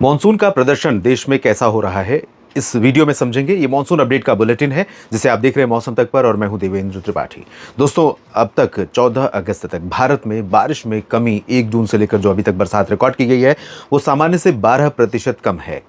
Monsoon का प्रदर्शन देश में कैसा हो रहा है इस वीडियो में समझेंगे। ये मॉनसून अपडेट का बुलेटिन है जिसे आप देख रहे हैं मौसम तक पर और मैं हूं देवेंद्र त्रिपाठी। दोस्तों, अब तक 14 अगस्त तक भारत में बारिश में कमी 1 जून से लेकर जो अभी तक बरसात रिकॉर्ड की गई है वो सामान्य से 12% कम है।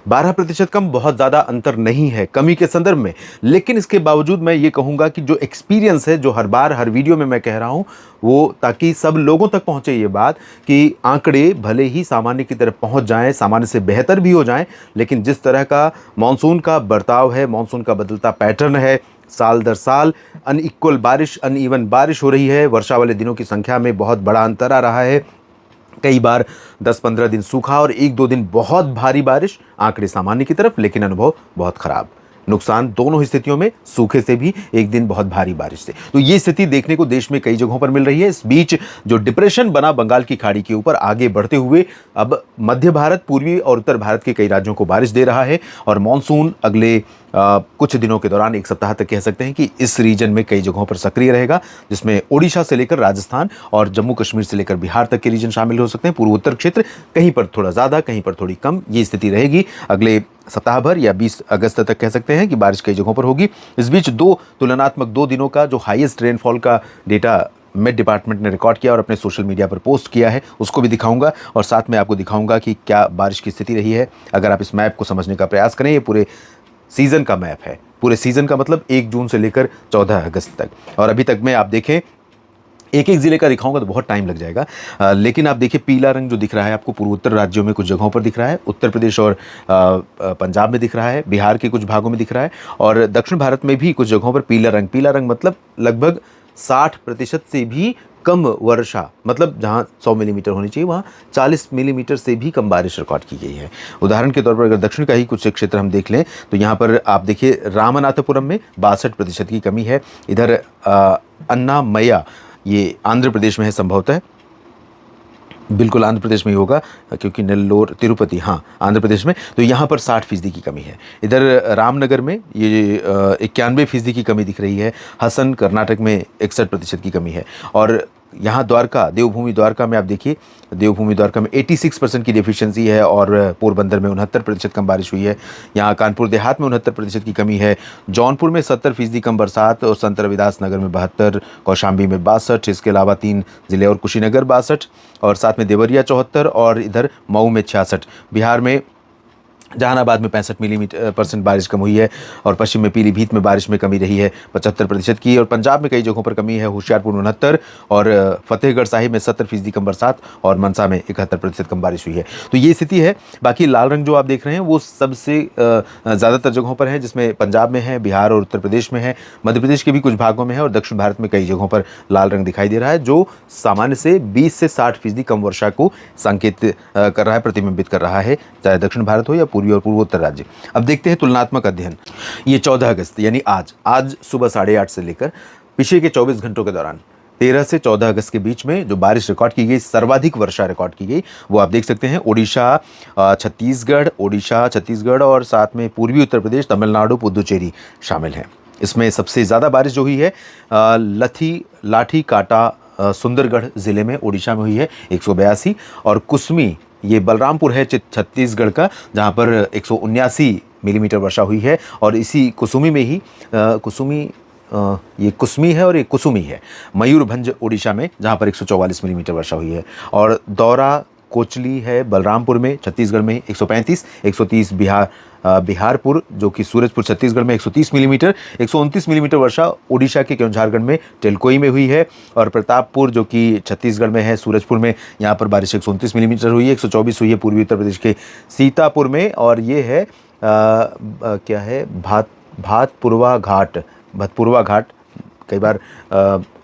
12% कम बहुत ज़्यादा अंतर नहीं है कमी के संदर्भ में, लेकिन इसके बावजूद मैं ये कहूँगा कि जो एक्सपीरियंस है, जो हर बार हर वीडियो में मैं कह रहा हूँ, वो ताकि सब लोगों तक पहुँचे ये बात कि आंकड़े भले ही सामान्य की तरफ पहुँच जाएँ, सामान्य से बेहतर भी हो जाएँ, लेकिन जिस तरह का मानसून का बर्ताव है, मानसून का बदलता पैटर्न है, साल दर साल अनइक्वल बारिश, अनइवन बारिश हो रही है, वर्षा वाले दिनों की संख्या में बहुत बड़ा अंतर आ रहा है। कई बार 10-15 दिन सूखा और 1-2 दिन बहुत भारी बारिश, आंकड़े सामान्य की तरफ लेकिन अनुभव बहुत खराब। नुकसान दोनों ही स्थितियों में, सूखे से भी, एक दिन बहुत भारी बारिश से। तो ये स्थिति देखने को देश में कई जगहों पर मिल रही है। इस बीच जो डिप्रेशन बना बंगाल की खाड़ी के ऊपर आगे बढ़ते हुए अब मध्य भारत, पूर्वी और उत्तर भारत के कई राज्यों को बारिश दे रहा है और मानसून अगले कुछ दिनों के दौरान, एक सप्ताह तक कह सकते हैं कि इस रीजन में कई जगहों पर सक्रिय रहेगा, जिसमें ओडिशा से लेकर राजस्थान और जम्मू कश्मीर से लेकर बिहार तक के रीजन शामिल हो सकते हैं। पूर्व उत्तर क्षेत्र कहीं पर थोड़ा ज़्यादा, कहीं पर थोड़ी कम, ये स्थिति रहेगी अगले सप्ताह भर या 20 अगस्त तक कह सकते हैं कि बारिश कई जगहों पर होगी। इस बीच तुलनात्मक 2 दिनों का जो हाईएस्ट रेनफॉल का डेटा मेट डिपार्टमेंट ने रिकॉर्ड किया और अपने सोशल मीडिया पर पोस्ट किया है, उसको भी दिखाऊंगा और साथ में आपको दिखाऊंगा कि क्या बारिश की स्थिति रही है। अगर आप इस मैप को समझने का प्रयास करें, ये पूरे सीजन का मैप है। पूरे सीजन का मतलब 1 जून से लेकर 14 अगस्त तक, और अभी तक में आप देखें एक एक जिले का दिखाऊंगा तो बहुत टाइम लग जाएगा। लेकिन आप देखिए पीला रंग जो दिख रहा है आपको, पूर्वोत्तर राज्यों में कुछ जगहों पर दिख रहा है, उत्तर प्रदेश और पंजाब में दिख रहा है, बिहार के कुछ भागों में दिख रहा है और दक्षिण भारत में भी कुछ जगहों पर पीला रंग। पीला रंग मतलब लगभग 60% से भी कम वर्षा, मतलब जहां 100 मिलीमीटर होनी चाहिए वहां 40 मिलीमीटर से भी कम बारिश रिकॉर्ड की गई है। उदाहरण के तौर पर अगर दक्षिण का ही कुछ क्षेत्र हम देख लें तो यहाँ पर आप देखिए रामनाथपुरम में 62% की कमी है। इधर अन्नामय्या, ये आंध्र प्रदेश में है संभवतः, बिल्कुल आंध्र प्रदेश में ही होगा क्योंकि नेल्लोर तिरुपति, हाँ आंध्र प्रदेश में, तो यहाँ पर 60% की कमी है। इधर रामनगर में ये 91% की कमी दिख रही है। हसन कर्नाटक में 61% की कमी है और यहाँ द्वारका, देवभूमि द्वारका में आप देखिए, देवभूमि द्वारका में 86% की डेफिशिएंसी है और पोरबंदर में 69% कम बारिश हुई है। यहाँ कानपुर देहात में 69% की कमी है। जौनपुर में 70% कम बरसात और संत रविदास नगर में 72, कौशाम्बी में 62, इसके अलावा 3 जिले और कुशीनगर 62 और साथ में देवरिया 74 और इधर मऊ में 66। बिहार में जहानाबाद में 65 मिलीमीटर बारिश कम हुई है और पश्चिम में पीलीभीत में बारिश में कमी रही है 75% की, और पंजाब में कई जगहों पर कमी है, होशियारपुर में 69 और फतेहगढ़ साहिब में 70% कम बरसात और मनसा में 71% कम बारिश हुई है। तो ये स्थिति है। बाकी लाल रंग जो आप देख रहे हैं वो सबसे ज़्यादातर जगहों पर है, जिसमें पंजाब में है, बिहार और उत्तर प्रदेश में है, मध्य प्रदेश के भी कुछ भागों में है और दक्षिण भारत में कई जगहों पर लाल रंग दिखाई दे रहा है, जो सामान्य से 20 से 60% कम वर्षा को संकेत कर रहा है, प्रतिबिंबित कर रहा है, चाहे दक्षिण भारत हो या पूर्वी और पूर्वोत्तर राज्य। अब देखते हैं तुलनात्मक अध्ययन। ये 14 अगस्त यानी आज सुबह 8:30 से लेकर पिछले के 24 घंटों के दौरान 13 से 14 अगस्त के बीच में जो बारिश रिकॉर्ड की गई, सर्वाधिक वर्षा रिकॉर्ड की गई, वो आप देख सकते हैं ओडिशा, छत्तीसगढ़ और साथ में पूर्वी उत्तर प्रदेश, तमिलनाडु, पुदुचेरी शामिल हैं। इसमें सबसे ज़्यादा बारिश जो हुई है लाठी काटा सुंदरगढ़ जिले में, ओडिशा में हुई है 182, और कुसमी, ये बलरामपुर है छत्तीसगढ़ का, जहाँ पर 179 मिलीमीटर वर्षा हुई है और इसी कुसुमी में ही ये कुसमी है और ये कुसुमी है, मयूरभंज ओडिशा में, जहाँ पर 144 मिलीमीटर वर्षा हुई है, और दौरा कोचली है बलरामपुर में छत्तीसगढ़ में 135, 130 बिहारपुर जो कि सूरजपुर छत्तीसगढ़ में 130 मिलीमीटर, 129 मिलीमीटर वर्षा ओडिशा के केओंझारगढ़ में टेलकोई में हुई है, और प्रतापपुर जो कि छत्तीसगढ़ में है, सूरजपुर में, यहाँ पर बारिश 129 मिलीमीटर हुई है, 124 हुई है पूर्वी उत्तर प्रदेश के सीतापुर में, और ये है क्या है भतपुरवा घाट, कई बार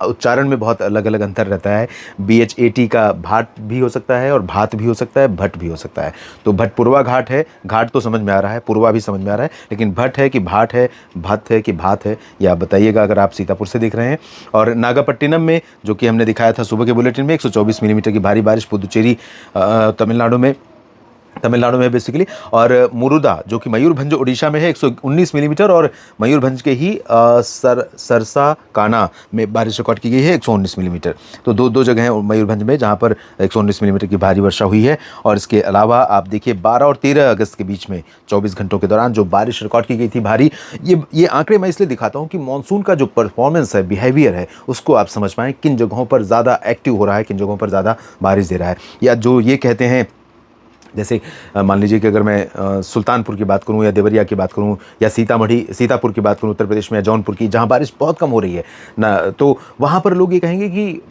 उच्चारण में बहुत अलग अलग अंतर रहता है, BHAT का भाट भी हो सकता है और भात भी हो सकता है, भट भी हो सकता है। तो भटपुरवा घाट है, घाट तो समझ में आ रहा है, पूर्वा भी समझ में आ रहा है, लेकिन भट है कि भाट है, भत है कि भात है, ये आप बताइएगा अगर आप सीतापुर से देख रहे हैं। और नागापट्टिनम में, जो कि हमने दिखाया था सुबह के बुलेटिन में, 124 मिलीमीटर की भारी बारिश, पुदुचेरी तमिलनाडु में तमिलनाडु में बेसिकली। और मुरुदा जो कि मयूरभंज उड़ीसा में है 119 मिलीमीटर, और मयूरभंज के ही सरसा काना में बारिश रिकॉर्ड की गई है 119 मिलीमीटर। तो दो जगह हैं मयूरभंज में जहां पर 119 मिलीमीटर की भारी वर्षा हुई है। और इसके अलावा आप देखिए 12 और 13 अगस्त के बीच में 24 घंटों के दौरान जो बारिश रिकॉर्ड की गई थी भारी, ये आंकड़े मैं इसलिए दिखाता हूं कि मानसून का जो परफॉर्मेंस है, बिहेवियर है, उसको आप समझ पाएं, किन जगहों पर ज़्यादा एक्टिव हो रहा है, किन जगहों पर ज़्यादा बारिश दे रहा है। या जो ये कहते हैं, जैसे मान लीजिए कि अगर मैं सुल्तानपुर की बात करूं या देवरिया की बात करूं या सीतापुर की बात करूं उत्तर प्रदेश में, या जौनपुर की, जहां बारिश बहुत कम हो रही है ना, तो वहां पर लोग ये कहेंगे कि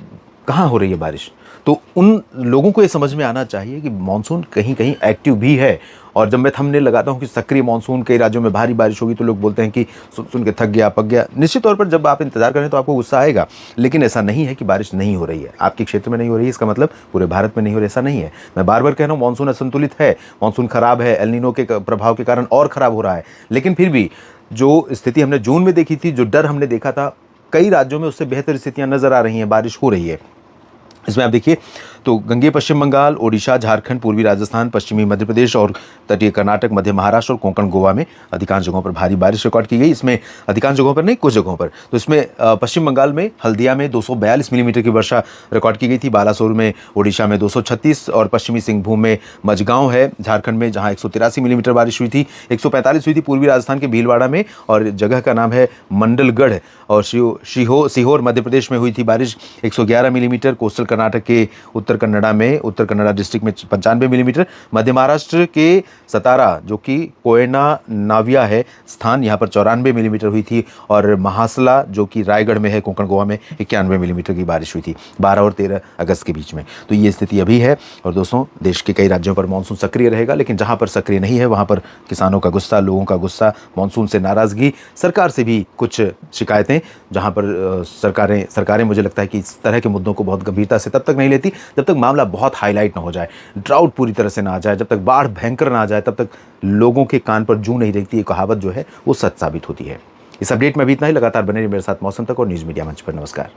कहाँ हो रही है बारिश। तो उन लोगों को ये समझ में आना चाहिए कि मानसून कहीं कहीं एक्टिव भी है। और जब मैं थंबनेल लगाता हूं कि सक्रिय मानसून, कई राज्यों में भारी बारिश होगी, तो लोग बोलते हैं कि सुन के थक गया, पक गया। निश्चित तौर पर जब आप इंतजार करें तो आपको गुस्सा आएगा, लेकिन ऐसा नहीं है कि बारिश नहीं हो रही है। आपके क्षेत्र में नहीं हो रही है इसका मतलब पूरे भारत में नहीं हो रही, ऐसा नहीं है। मैं बार बार कह रहा हूँ, मानसून असंतुलित है, मानसून खराब है, एल नीनो के प्रभाव के कारण और खराब हो रहा है। लेकिन फिर भी जो स्थिति हमने जून में देखी थी, जो डर हमने देखा था, कई राज्यों में उससे बेहतर स्थितियां नजर आ रही हैं, बारिश हो रही है। इसमें आप देखिए तो गंगेय पश्चिम बंगाल, ओडिशा, झारखंड, पूर्वी राजस्थान, पश्चिमी मध्य प्रदेश और तटीय कर्नाटक, मध्य महाराष्ट्र और कोंकण गोवा में अधिकांश जगहों पर भारी बारिश रिकॉर्ड की गई। इसमें अधिकांश जगहों पर नहीं, कुछ जगहों पर। तो इसमें पश्चिम बंगाल में हल्दिया में 242 मिलीमीटर की वर्षा रिकॉर्ड की गई थी, बालासोर में, ओडिशा में 236, और पश्चिमी सिंहभूम में मझगांव है झारखंड में, जहां 183 मिलीमीटर बारिश हुई थी। 145 हुई थी पूर्वी राजस्थान के भीलवाड़ा में, और जगह का नाम है मंडलगढ़। और सीहोर मध्य प्रदेश में हुई थी बारिश 111 मिलीमीटर। कोस्टल कर्नाटक के उत्तर कन्नड़ा डिस्ट्रिक्ट में 95 मिलीमीटर। मध्य महाराष्ट्र के सतारा, जो कि कोयना नाविया है स्थान, यहाँ पर 94 मिलीमीटर हुई थी। और महासला, जो कि रायगढ़ में है कोंकण गोवा में, 91 मिलीमीटर की बारिश हुई थी 12 और 13 अगस्त के बीच में। तो ये स्थिति अभी है। और दोस्तों, देश के कई राज्यों पर मानसून सक्रिय रहेगा, लेकिन जहाँ पर सक्रिय नहीं है वहाँ पर किसानों का गुस्सा, लोगों का गुस्सा, मानसून से नाराज़गी, सरकार से भी कुछ शिकायतें, जहाँ पर सरकारें मुझे लगता है कि इस तरह के मुद्दों को बहुत गंभीरता से तब तक नहीं लेती जब तक मामला बहुत हाईलाइट ना हो जाए, ड्राउट पूरी तरह से ना आ जाए, जब तक बाढ़ भयंकर ना आ जाए, तब तक लोगों के कान पर जूं नहीं देखती। ये कहावत जो है वो सच साबित होती है। इस अपडेट में अभी इतना ही। लगातार बने रहिए मेरे साथ मौसम तक और न्यूज़ मीडिया मंच पर। नमस्कार।